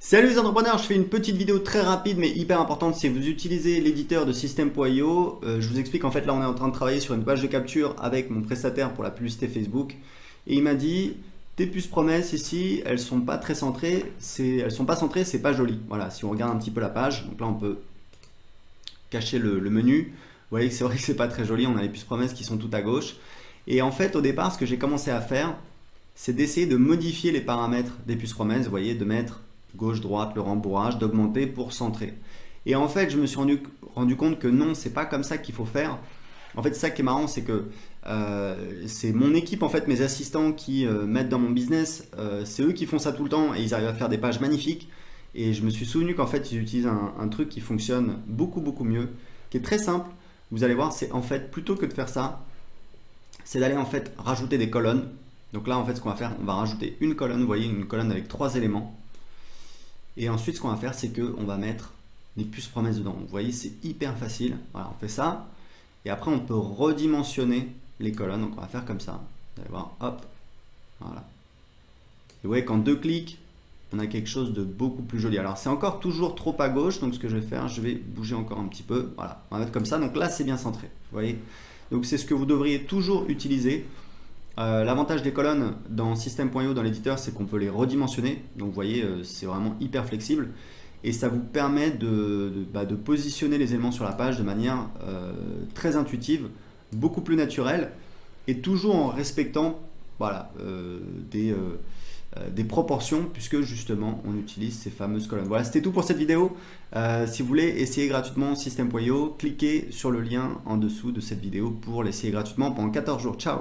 Salut les entrepreneurs, je fais une petite vidéo très rapide mais hyper importante. Si vous utilisez l'éditeur de System.io, je vous explique en fait là on est en train de travailler sur une page de capture avec mon prestataire pour la publicité Facebook et il m'a dit tes puces promesses ici elles sont pas très centrées, elles sont pas centrées, c'est pas joli. Voilà, si on regarde un petit peu la page, donc là on peut cacher le menu, vous voyez que c'est vrai que c'est pas très joli, on a les puces promesses qui sont tout à gauche et en fait au départ ce que j'ai commencé à faire c'est d'essayer de modifier les paramètres des puces promesses, vous voyez, de mettre gauche, droite, le rembourrage, d'augmenter pour centrer. Et en fait, je me suis rendu compte que non, c'est pas comme ça qu'il faut faire. En fait, ça qui est marrant, c'est que c'est mon équipe, en fait, mes assistants qui mettent dans mon business, c'est eux qui font ça tout le temps et ils arrivent à faire des pages magnifiques. Et je me suis souvenu qu'en fait, ils utilisent un truc qui fonctionne beaucoup mieux, qui est très simple. Vous allez voir, c'est en fait, plutôt que de faire ça, c'est d'aller en fait rajouter des colonnes. Donc là, en fait, ce qu'on va faire, on va rajouter une colonne, vous voyez, une colonne avec 3 éléments. Et ensuite, ce qu'on va faire, c'est qu'on va mettre les puces promesses dedans. Vous voyez, c'est hyper facile. Voilà, on fait ça. Et après, on peut redimensionner les colonnes. Donc, on va faire comme ça. Vous allez voir, hop. Voilà. Et vous voyez qu'en 2 clics, on a quelque chose de beaucoup plus joli. Alors, c'est encore toujours trop à gauche. Donc, ce que je vais faire, je vais bouger encore un petit peu. Voilà, on va mettre comme ça. Donc là, c'est bien centré. Vous voyez. Donc, c'est ce que vous devriez toujours utiliser. L'avantage des colonnes dans System.io, dans l'éditeur, c'est qu'on peut les redimensionner. Donc vous voyez, c'est vraiment hyper flexible. Et ça vous permet de positionner les éléments sur la page de manière très intuitive, beaucoup plus naturelle, et toujours en respectant voilà, des proportions, puisque justement on utilise ces fameuses colonnes. Voilà, c'était tout pour cette vidéo. Si vous voulez essayer gratuitement System.io, cliquez sur le lien en dessous de cette vidéo pour l'essayer gratuitement pendant 14 jours. Ciao!